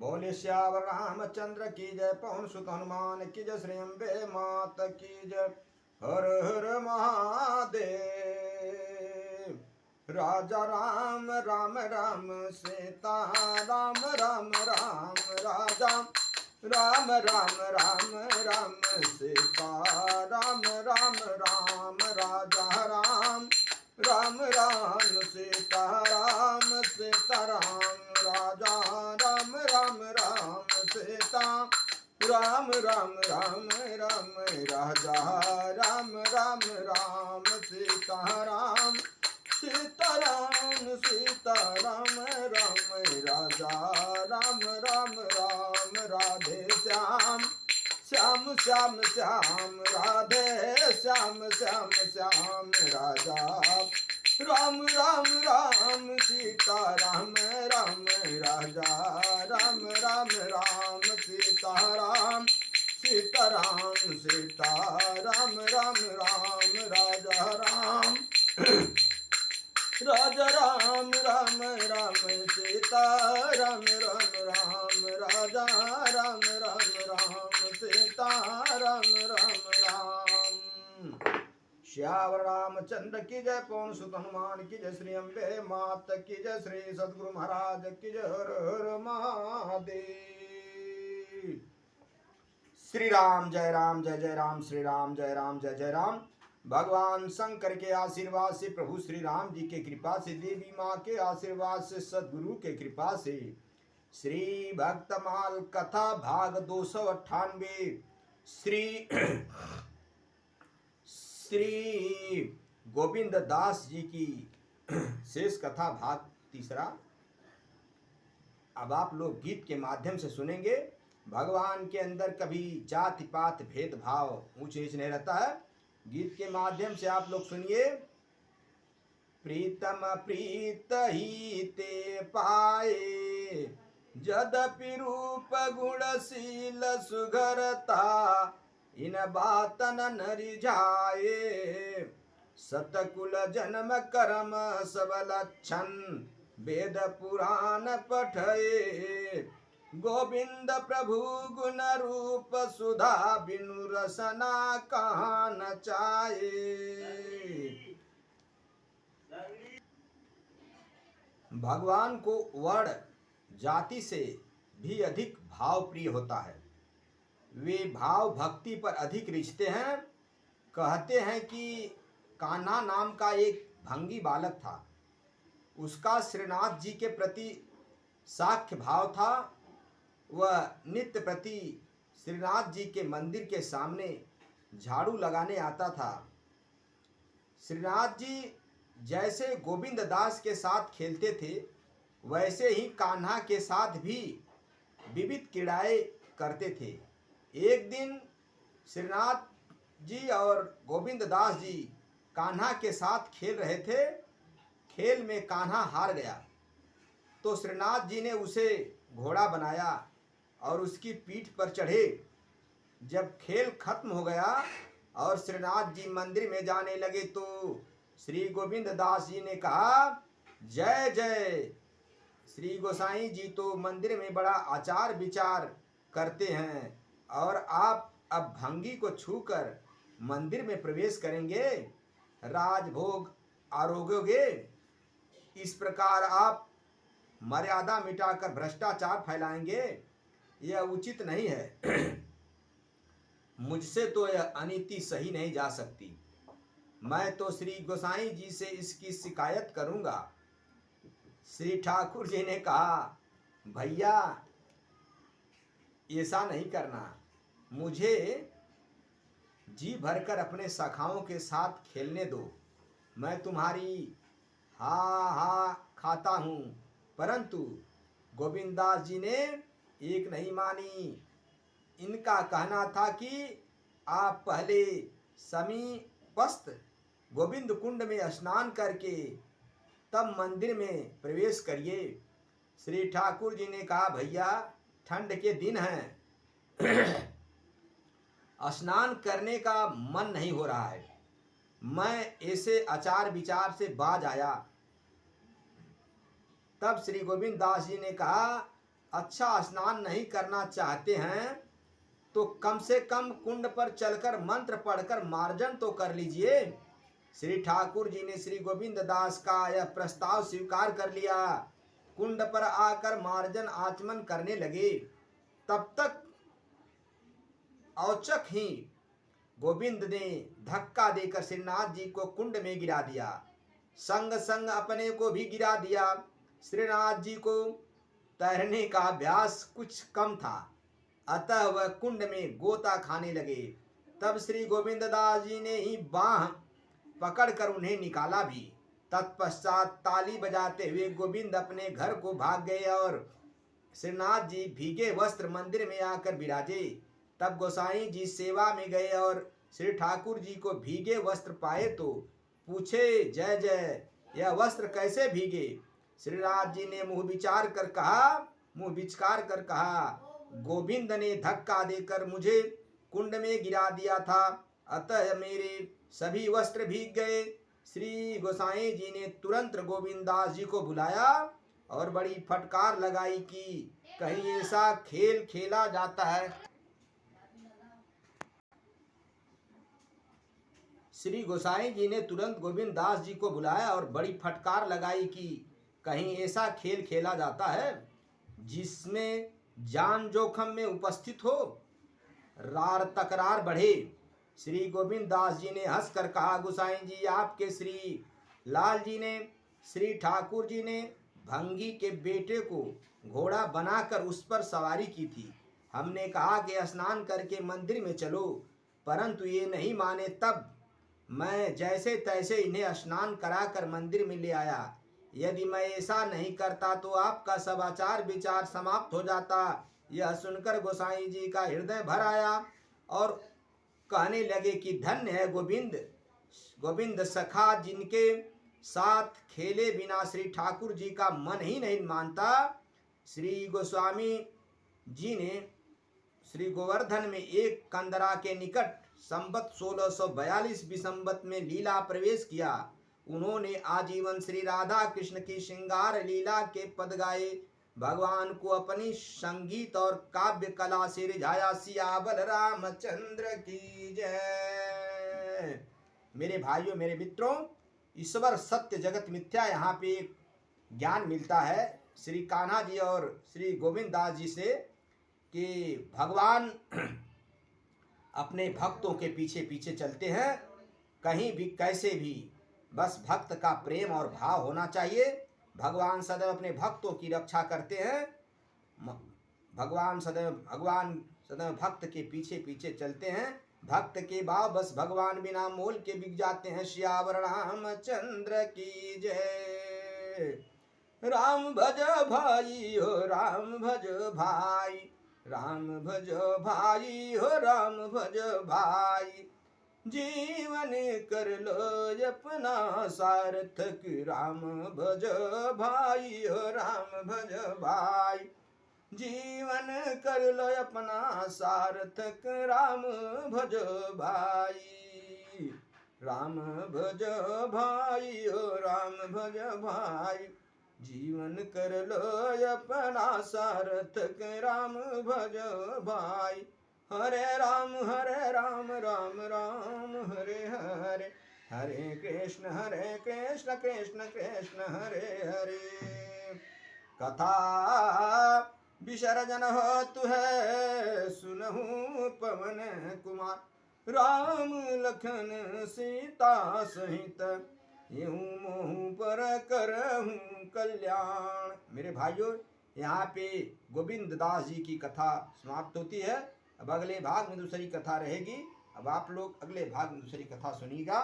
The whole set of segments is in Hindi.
बोले श्यावर रामचंद्र की जय, पवन सुत हनुमान की जय, श्री अम्बे मात की जय। हर हर महादेव। राजा राम राम राम सीता राम राम राम राजा राम राम राम राम सीता राम राम राम राजा राम राम राम सीता राम राजा राम राम राम सीता राम राम राम राम राजा राम राम राम सीता राम सीता राम राम राजा राम राम राम राधे श्याम श्याम श्याम श्याम राधे श्याम श्याम श्याम राजा राम राम राम सीता राम राम राजा राम राम राम सीता राम सीता राम राम राम राजा राम राजा राम राम राम सीता राम राम राम राजा राम राम राम सीता राम राम राम। श्यावर रामचंद्र की जय, पवन सुत हनुमान की जय, श्री अम्बे मात की जय, श्री सद्गुरु महाराज की जय। हर हर महादेव। श्री राम जय राम, श्री राम जय जय राम। भगवान शंकर के आशीर्वाद से, प्रभु श्री राम जी के कृपा से, देवी माँ के आशीर्वाद से, सदगुरु के कृपा से, श्री भक्तमाल कथा भाग 298 श्री गोविंद दास जी की शेष कथा भाग 3। अब आप लोग गीत के माध्यम से सुनेंगे। भगवान के अंदर कभी जाति पात भेदभाव ऊंच नीच नहीं रहता है। गीत के माध्यम से आप लोग सुनिए। प्रीतम प्रीत ही ते पाए, जदपि रूप गुणशील सुघरता, इन बातन न रिझाए। सतकुल जन्म कर्म सब लक्षण, वेद पुराण पठये। गोविंद प्रभु गुण रूप सुधा, बिनु रसना कहाँ न चाहे। भगवान को वर्ण जाति से भी अधिक भाव प्रिय होता है। वे भाव भक्ति पर अधिक रिझते हैं। कहते हैं कि कान्हा नाम का एक भंगी बालक था। उसका श्रीनाथ जी के प्रति साख्य भाव था। वह नित्य प्रति श्रीनाथ जी के मंदिर के सामने झाड़ू लगाने आता था। श्रीनाथ जी जैसे गोविंद दास के साथ खेलते थे, वैसे ही कान्हा के साथ भी विविध क्रीड़ाएं करते थे। एक दिन श्रीनाथ जी और गोविंद दास जी कान्हा के साथ खेल रहे थे। खेल में कान्हा हार गया तो श्रीनाथ जी ने उसे घोड़ा बनाया और उसकी पीठ पर चढ़े। जब खेल खत्म हो गया और श्रीनाथ जी मंदिर में जाने लगे तो श्री गोविंद दास जी ने कहा, जय जय। श्री गोसाई जी तो मंदिर में बड़ा आचार विचार करते हैं और आप अब भंगी को छूकर मंदिर में प्रवेश करेंगे, राजभोग आरोगोगे। इस प्रकार आप मर्यादा मिटाकर भ्रष्टाचार फैलाएंगे, यह उचित नहीं है। मुझसे तो यह अनीति सही नहीं जा सकती। मैं तो श्री गोसाई जी से इसकी शिकायत करूंगा। श्री ठाकुर जी ने कहा, भैया ऐसा नहीं करना। मुझे जी भरकर अपने सखाओं के साथ खेलने दो। मैं तुम्हारी हा खाता हूँ। परंतु गोविंददास जी ने एक नहीं मानी। इनका कहना था कि आप पहले समीपस्थ गोविंद कुंड में स्नान करके तब मंदिर में प्रवेश करिए। श्री ठाकुर जी ने कहा, भैया ठंड के दिन हैं, स्नान करने का मन नहीं हो रहा है। मैं ऐसे आचार विचार से बाज आया। तब श्री गोविंद दास जी ने कहा, अच्छा स्नान नहीं करना चाहते हैं तो कम से कम कुंड पर चलकर मंत्र पढ़कर मार्जन तो कर लीजिए। श्री ठाकुर जी ने श्री गोविंद दास का यह प्रस्ताव स्वीकार कर लिया। कुंड पर आकर मार्जन आचमन करने लगे। तब तक औचक ही गोविंद ने धक्का देकर श्रीनाथ जी को कुंड में गिरा दिया। संग संग अपने को भी गिरा दिया। श्रीनाथ जी को तैरने का अभ्यास कुछ कम था, अतः वह कुंड में गोता खाने लगे। तब श्री गोविंद दास जी ने ही बाह पकड़कर उन्हें निकाला भी। तत्पश्चात ताली बजाते हुए गोविंद अपने घर को भाग गए और श्रीनाथ जी भीगे वस्त्र मंदिर में आकर विराजे। तब गोसाई जी सेवा में गए और श्री ठाकुर जी को भीगे वस्त्र पाए तो पूछे, जय जय, यह वस्त्र कैसे भीगे? श्रीनाथ जी ने मुंह विचार कर कहा, गोविंद ने धक्का देकर मुझे कुंड में गिरा दिया था, अतः मेरे सभी वस्त्र भीग गए। श्री गोसाई जी ने तुरंत गोविंद दास जी को बुलाया और बड़ी फटकार लगाई कि कहीं ऐसा खेल खेला जाता है। श्री गोसाई जी ने तुरंत गोविंद दास जी को बुलाया और बड़ी फटकार लगाई कि कहीं ऐसा खेल खेला जाता है जिसमें जान जोखम में उपस्थित हो। रार तकरार बढ़े। श्री गोविंद दास जी ने हंसकर कहा, गोसाई जी, आपके श्री लाल जी ने, श्री ठाकुर जी ने भंगी के बेटे को घोड़ा बनाकर उस पर सवारी की थी। हमने कहा कि स्नान करके मंदिर में चलो, परंतु ये नहीं माने। तब मैं जैसे तैसे इन्हें स्नान कराकर मंदिर में ले आया। यदि मैं ऐसा नहीं करता तो आपका सब आचार विचार समाप्त हो जाता। यह सुनकर गोसाई जी का हृदय भर आया और कहने लगे कि धन्य है गोविंद सखा, जिनके साथ खेले बिना श्री ठाकुर जी का मन ही नहीं मानता। श्री गोस्वामी जी ने श्री गोवर्धन में एक कंदरा के निकट संवत 1642 विसंवत में लीला प्रवेश किया। उन्होंने आजीवन श्री राधा कृष्ण की श्रृंगार लीला के पद गाए, भगवान को अपनी संगीत और काव्य कला से रिझाया। सियावर रामचंद्र की जय। मेरे भाइयों, मेरे मित्रों, ईश्वर सत्य जगत मिथ्या, यहाँ पे एक ज्ञान मिलता है श्री कान्हा जी और श्री गोविंद दास जी से कि भगवान अपने भक्तों के पीछे पीछे चलते हैं, कहीं भी कैसे भी, बस भक्त का प्रेम और भाव होना चाहिए। भगवान सदैव अपने भक्तों की रक्षा करते हैं। भगवान सदैव भक्त के पीछे पीछे चलते हैं। भक्त के भाव बस भगवान बिना मोल के बिक जाते हैं। श्यावर रामचंद्र की जय। राम भज भाई हो, राम भज भाई, राम भज भाई हो, राम भज भाई। जीवन कर लो अपना सार्थक, राम भज भाई हो, राम भज भाई। जीवन कर लो अपना सार्थक, राम भज भाई। राम भज भाई हो, राम भज भाई। जीवन कर लो अपना सार्थक, राम भज भाई। हरे राम राम राम हरे हरे, हरे कृष्ण कृष्ण कृष्ण हरे हरे। कथा विसर्जन होतु है, सुनहु पवन कुमार। राम लखन सीता सहित, यूं मोह पर करहूं कल्याण। मेरे भाइयों, यहाँ पे गोविंद दास जी की कथा समाप्त होती है। अब अगले भाग में दूसरी कथा रहेगी। अब आप लोग अगले भाग में दूसरी कथा सुनिएगा।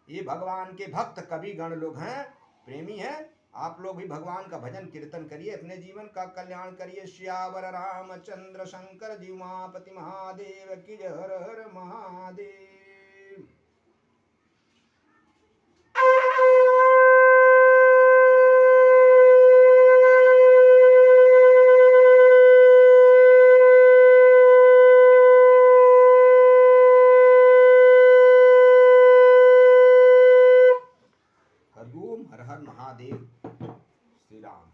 ये भगवान के भक्त कवि गण लोग हैं, प्रेमी हैं। आप लोग भी भगवान का भजन कीर्तन करिए, अपने जीवन का कल्याण करिए। श्यावर रामचंद्र शंकर जी उमापति महादेव की जय। हर हर महादेव। हर हर महादेव। श्री राम।